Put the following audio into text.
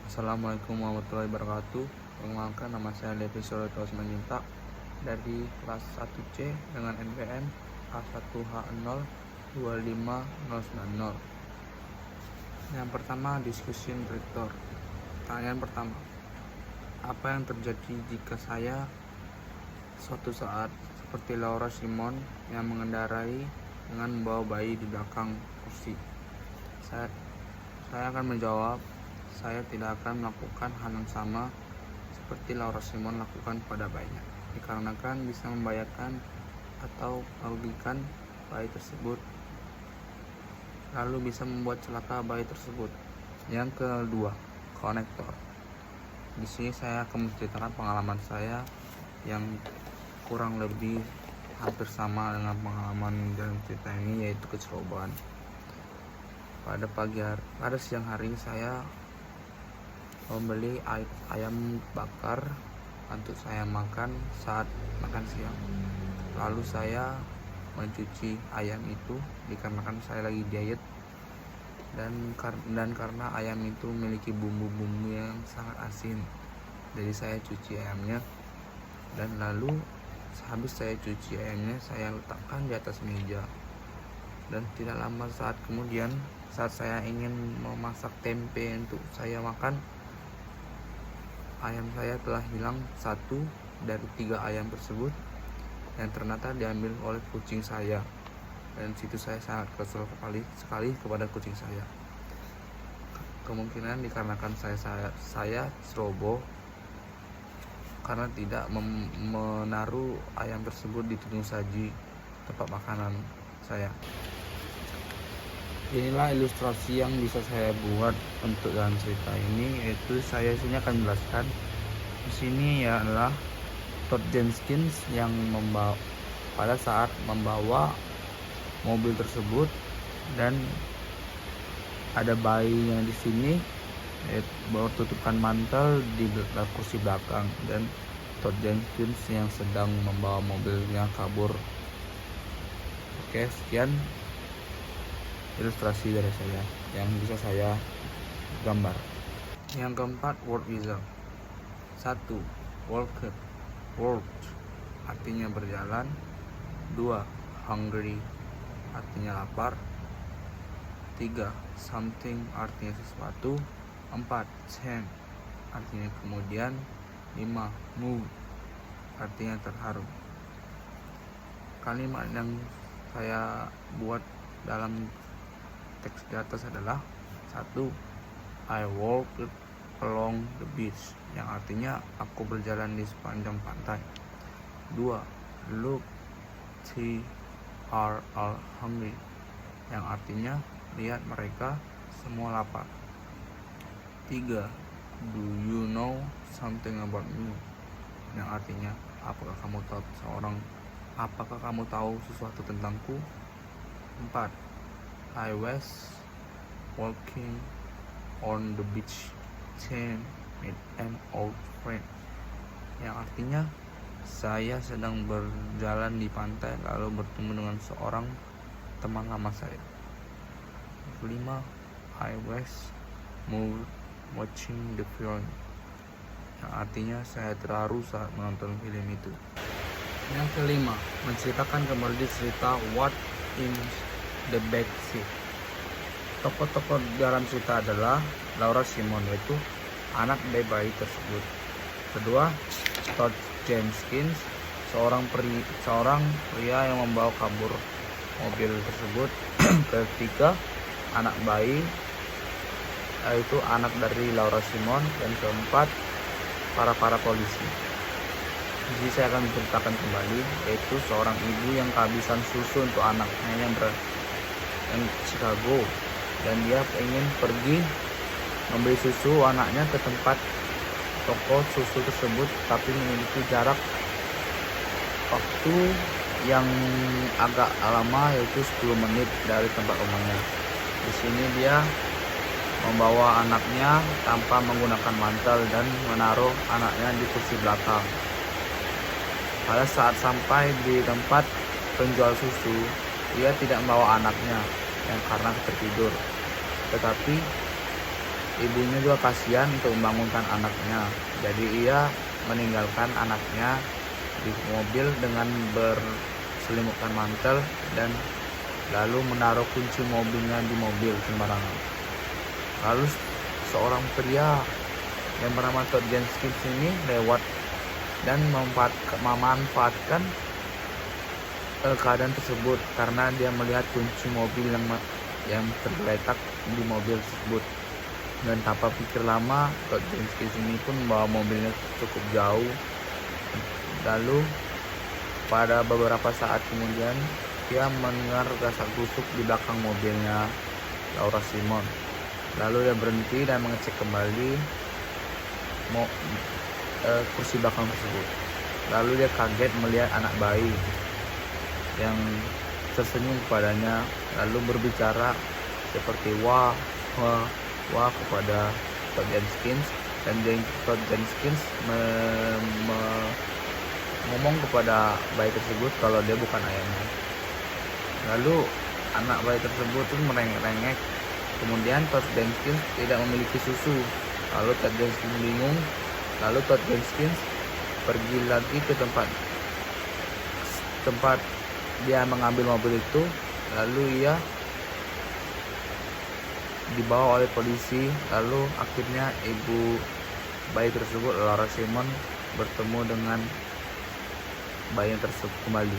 Assalamualaikum warahmatullahi wabarakatuh. Perkenalkan, nama saya Levi Soroto Simanjuntak dari kelas 1C dengan NPM A1H025090. Yang pertama, diskusi rektor. Pertanyaan pertama, apa yang terjadi jika saya suatu saat seperti Laura Simon yang mengendarai dengan membawa bayi di belakang kursi? Saya akan menjawab, saya tidak akan melakukan hal yang sama seperti Laura Simon lakukan pada bayinya, dikarenakan bisa membahayakan atau merugikan bayi tersebut, lalu bisa membuat celaka bayi tersebut. Yang kedua, konektor. Di sini saya akan menceritakan pengalaman saya yang kurang lebih hampir sama dengan pengalaman dalam cerita ini, yaitu kecerobohan. Pada siang hari saya membeli ayam bakar untuk saya makan saat makan siang. Lalu saya mencuci ayam itu dikarenakan saya lagi diet, dan karena ayam itu memiliki bumbu-bumbu yang sangat asin, jadi saya cuci ayamnya, dan lalu habis saya cuci ayamnya saya letakkan di atas meja. Dan tidak lama saat kemudian, saat saya ingin memasak tempe untuk saya makan, ayam saya telah hilang 1 dari 3 ayam tersebut, yang ternyata diambil oleh kucing saya. Dan situ saya sangat kesal sekali kepada kucing saya. Kemungkinan dikarenakan saya ceroboh karena tidak menaruh ayam tersebut di tudung saji tempat makanan saya. Inilah ilustrasi yang bisa saya buat untuk dalam cerita ini, yaitu saya sini akan menjelaskan. Di sini ya adalah Todd Jenkins yang pada saat membawa mobil tersebut, dan ada bayinya di sini, bertutupan mantel di kursi belakang, dan Todd Jenkins yang sedang membawa mobilnya kabur. Oke, sekian ilustrasi dari saya yang bisa saya gambar. Yang keempat, word wizard. 1. Walked, walked artinya berjalan. 2. Hungry artinya lapar. 3. Something artinya sesuatu. 4. Change artinya kemudian. 5. Move artinya terharu. Kalimat yang saya buat dalam teks di atas adalah: 1. I walked along the beach, yang artinya aku berjalan di sepanjang pantai. 2. Look, they are all hungry, yang artinya lihat mereka semua lapar. 3. Do you know something about me, yang artinya apakah kamu tahu sesuatu tentangku. 4. I was walking on the beach then met an old friend, yang artinya saya sedang berjalan di pantai lalu bertemu dengan seorang teman lama saya. 5. I was moved watching the film, yang artinya saya terharu saat menonton film itu. Yang kelima, menceritakan kembali cerita What in the Backseat. Tokoh-tokoh dalam cerita adalah Laura Simon, yaitu anak dari bayi tersebut. Kedua, Todd Jenkins, seorang pria yang membawa kabur mobil tersebut. Ketiga, anak bayi, yaitu anak dari Laura Simon. Dan keempat, para polisi. Jadi saya akan menceritakan kembali, yaitu seorang ibu yang kehabisan susu untuk anaknya yang Chicago, dan dia ingin pergi membeli susu anaknya ke tempat toko susu tersebut, tapi memiliki jarak waktu yang agak lama, yaitu 10 menit dari tempat rumahnya. Di sini dia membawa anaknya tanpa menggunakan mantel dan menaruh anaknya di kursi belakang. Pada saat sampai di tempat penjual susu, dia tidak membawa anaknya yang karena tertidur, tetapi ibunya juga kasihan untuk membangunkan anaknya. Jadi ia meninggalkan anaknya di mobil dengan berselimutkan mantel dan lalu menaruh kunci mobilnya di mobil sembarangan. Lalu seorang pria yang bernama Todd Jenkins ini lewat dan memanfaatkan keadaan tersebut karena dia melihat kunci mobil yang tergeletak di mobil tersebut. Dan tanpa pikir lama, Todd Jenkins ini pun membawa mobilnya cukup jauh. Lalu pada beberapa saat kemudian dia mendengar gasak-gusuk di belakang mobilnya Laura Simon. Lalu dia berhenti dan mengecek kembali kursi belakang tersebut. Lalu dia kaget melihat anak bayi yang tersenyum kepadanya, lalu berbicara seperti wah kepada Todd Jenkins. Dan Todd Jenkins ngomong kepada bayi tersebut kalau dia bukan ayahnya. Lalu anak bayi tersebut pun merengek-rengek. Kemudian Todd Jenkins tidak memiliki susu. Lalu Todd Jenkins bingung. Lalu Todd Jenkins pergi lagi ke tempat dia mengambil mobil itu. Lalu ia dibawa oleh polisi. Lalu akhirnya ibu bayi tersebut, Laura Simon, bertemu dengan bayi tersebut kembali.